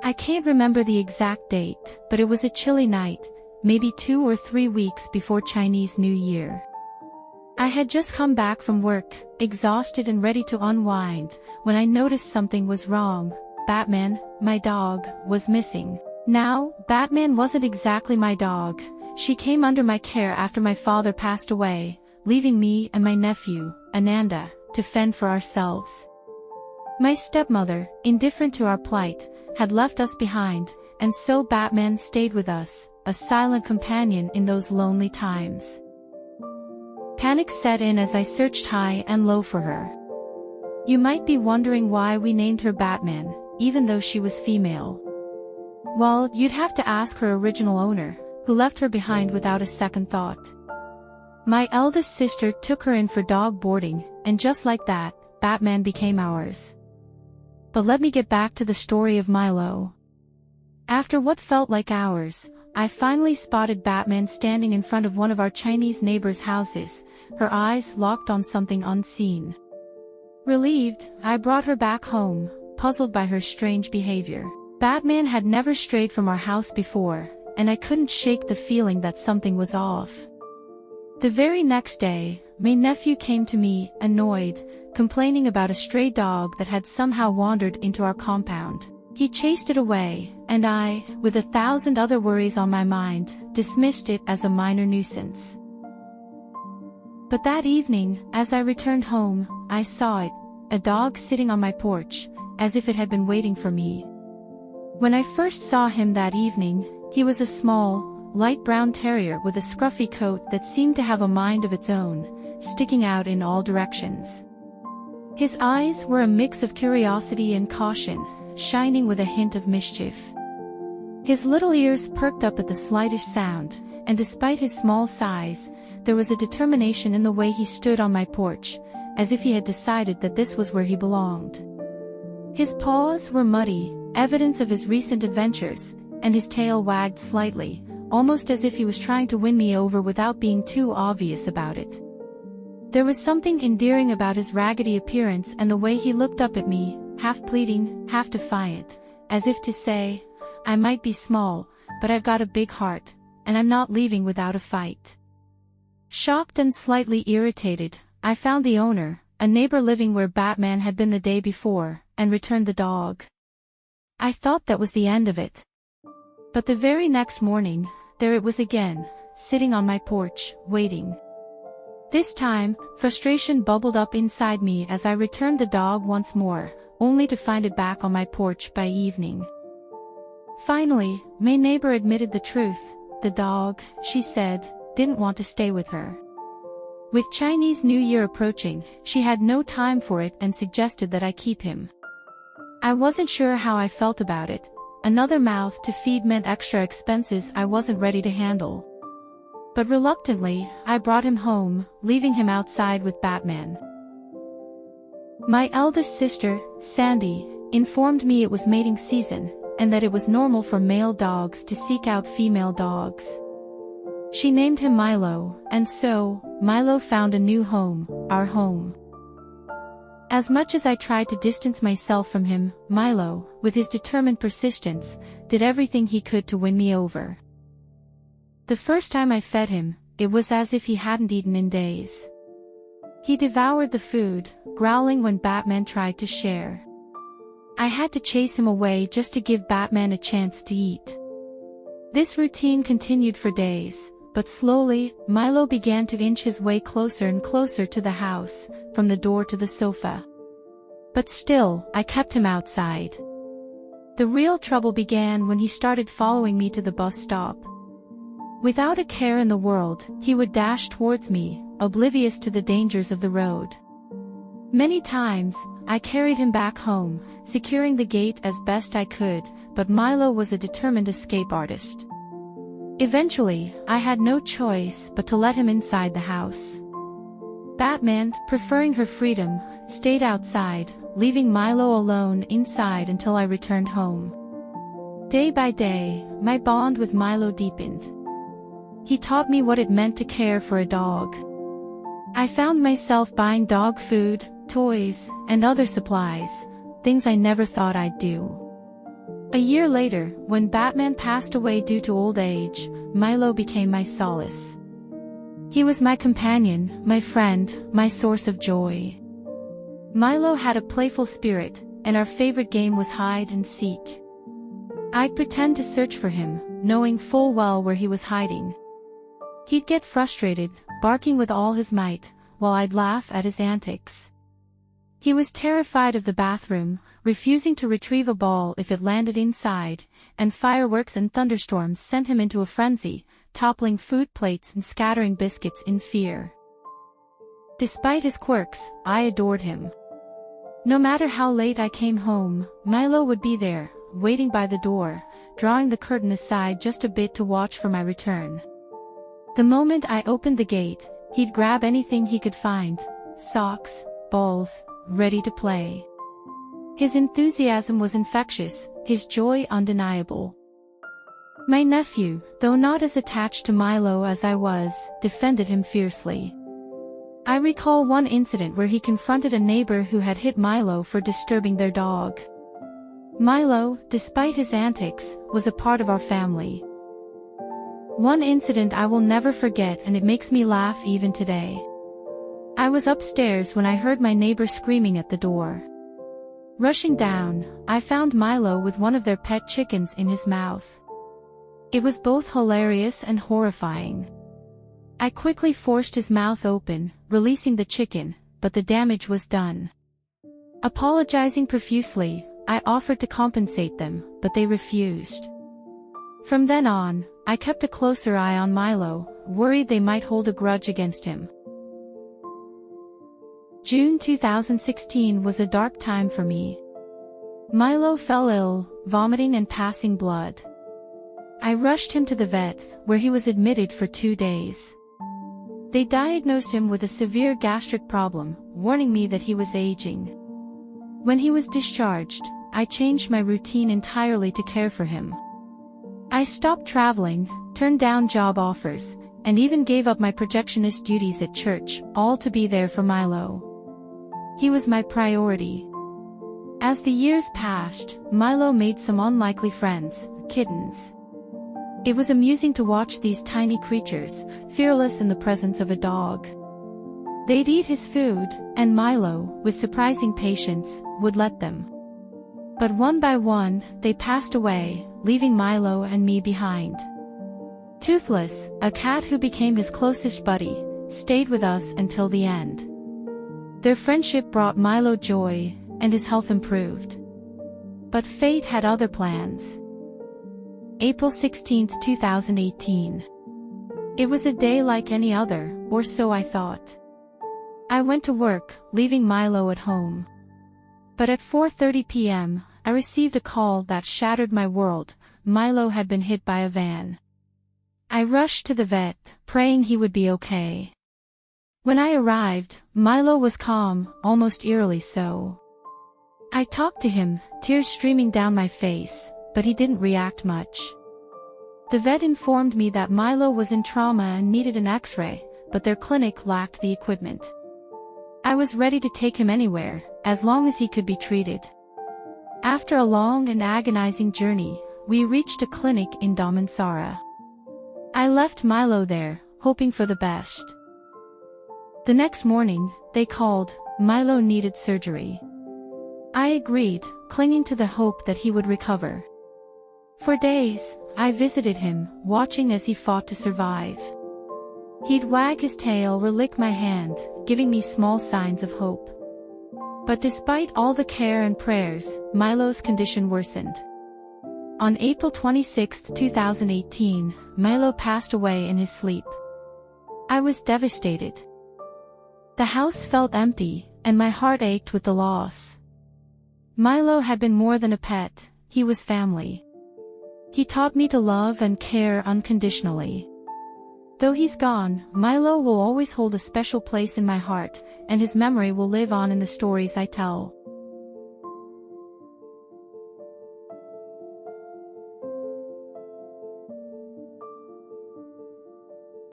I can't remember the exact date, but it was a chilly night, maybe 2 or 3 weeks before Chinese New Year. I had just come back from work, exhausted and ready to unwind, when I noticed something was wrong. Batman, my dog, was missing. Now, Batman wasn't exactly my dog. She came under my care after my father passed away, leaving me and my nephew, Ananda, to fend for ourselves. My stepmother, indifferent to our plight, had left us behind, and so Batman stayed with us, a silent companion in those lonely times. Panic set in as I searched high and low for her. You might be wondering why we named her Batman, even though she was female. Well, you'd have to ask her original owner, who left her behind without a second thought. My eldest sister took her in for dog boarding, and just like that, Batman became ours. But let me get back to the story of Milo. After what felt like hours, I finally spotted Batman standing in front of one of our Chinese neighbors' houses, her eyes locked on something unseen. Relieved, I brought her back home, puzzled by her strange behavior. Batman had never strayed from our house before, and I couldn't shake the feeling that something was off. The very next day, my nephew came to me, annoyed, complaining about a stray dog that had somehow wandered into our compound. He chased it away, and I, with 1,000 other worries on my mind, dismissed it as a minor nuisance. But that evening, as I returned home, I saw it, a dog sitting on my porch, as if it had been waiting for me. When I first saw him that evening, he was a small, light brown terrier with a scruffy coat that seemed to have a mind of its own, sticking out in all directions. His eyes were a mix of curiosity and caution, shining with a hint of mischief. His little ears perked up at the slightest sound, and despite his small size, there was a determination in the way he stood on my porch, as if he had decided that this was where he belonged. His paws were muddy, evidence of his recent adventures, and his tail wagged slightly, almost as if he was trying to win me over without being too obvious about it. There was something endearing about his raggedy appearance and the way he looked up at me, half pleading, half defiant, as if to say, I might be small, but I've got a big heart, and I'm not leaving without a fight. Shocked and slightly irritated, I found the owner, a neighbor living where Batman had been the day before, and returned the dog. I thought that was the end of it. But the very next morning, there it was again, sitting on my porch, waiting. This time, frustration bubbled up inside me as I returned the dog once more, only to find it back on my porch by evening. Finally, my neighbor admitted the truth. The dog, she said, didn't want to stay with her. With Chinese New Year approaching, she had no time for it and suggested that I keep him. I wasn't sure how I felt about it. Another mouth to feed meant extra expenses I wasn't ready to handle. But reluctantly, I brought him home, leaving him outside with Batman. My eldest sister, Sandy, informed me it was mating season, and that it was normal for male dogs to seek out female dogs. She named him Milo, and so, Milo found a new home, our home. As much as I tried to distance myself from him, Milo, with his determined persistence, did everything he could to win me over. The first time I fed him, it was as if he hadn't eaten in days. He devoured the food, growling when Batman tried to share. I had to chase him away just to give Batman a chance to eat. This routine continued for days, but slowly, Milo began to inch his way closer and closer to the house, from the door to the sofa. But still, I kept him outside. The real trouble began when he started following me to the bus stop. Without a care in the world, he would dash towards me, oblivious to the dangers of the road. Many times, I carried him back home, securing the gate as best I could, but Milo was a determined escape artist. Eventually, I had no choice but to let him inside the house. Batman, preferring her freedom, stayed outside, leaving Milo alone inside until I returned home. Day by day, my bond with Milo deepened. He taught me what it meant to care for a dog. I found myself buying dog food, toys, and other supplies, things I never thought I'd do. A year later, when Batman passed away due to old age, Milo became my solace. He was my companion, my friend, my source of joy. Milo had a playful spirit, and our favorite game was hide and seek. I'd pretend to search for him, knowing full well where he was hiding. He'd get frustrated, barking with all his might, while I'd laugh at his antics. He was terrified of the bathroom, refusing to retrieve a ball if it landed inside, and fireworks and thunderstorms sent him into a frenzy, toppling food plates and scattering biscuits in fear. Despite his quirks, I adored him. No matter how late I came home, Milo would be there, waiting by the door, drawing the curtain aside just a bit to watch for my return. The moment I opened the gate, he'd grab anything he could find, socks, balls, ready to play. His enthusiasm was infectious, his joy undeniable. My nephew, though not as attached to Milo as I was, defended him fiercely. I recall one incident where he confronted a neighbor who had hit Milo for disturbing their dog. Milo, despite his antics, was a part of our family. One incident I will never forget, and it makes me laugh even today. I was upstairs when I heard my neighbor screaming at the door. Rushing down, I found Milo with one of their pet chickens in his mouth. It was both hilarious and horrifying. I quickly forced his mouth open, releasing the chicken, but the damage was done. Apologizing profusely, I offered to compensate them, but they refused. From then on, I kept a closer eye on Milo, worried they might hold a grudge against him. June 2016 was a dark time for me. Milo fell ill, vomiting and passing blood. I rushed him to the vet, where he was admitted for 2 days. They diagnosed him with a severe gastric problem, warning me that he was aging. When he was discharged, I changed my routine entirely to care for him. I stopped traveling, turned down job offers, and even gave up my projectionist duties at church, all to be there for Milo. He was my priority. As the years passed, Milo made some unlikely friends, kittens. It was amusing to watch these tiny creatures, fearless in the presence of a dog. They'd eat his food, and Milo, with surprising patience, would let them. But one by one, they passed away, leaving Milo and me behind. Toothless, a cat who became his closest buddy, stayed with us until the end. Their friendship brought Milo joy, and his health improved. But fate had other plans. April 16, 2018. It was a day like any other, or so I thought. I went to work, leaving Milo at home. But at 4:30 p.m., I received a call that shattered my world. Milo had been hit by a van. I rushed to the vet, praying he would be okay. When I arrived, Milo was calm, almost eerily so. I talked to him, tears streaming down my face, but he didn't react much. The vet informed me that Milo was in trauma and needed an X-ray, but their clinic lacked the equipment. I was ready to take him anywhere, as long as he could be treated. After a long and agonizing journey, we reached a clinic in Damansara. I left Milo there, hoping for the best. The next morning, they called. Milo needed surgery. I agreed, clinging to the hope that he would recover. For days, I visited him, watching as he fought to survive. He'd wag his tail or lick my hand, giving me small signs of hope. But despite all the care and prayers, Milo's condition worsened. On April 26, 2018, Milo passed away in his sleep. I was devastated. The house felt empty, and my heart ached with the loss. Milo had been more than a pet, he was family. He taught me to love and care unconditionally. Though he's gone, Milo will always hold a special place in my heart, and his memory will live on in the stories I tell.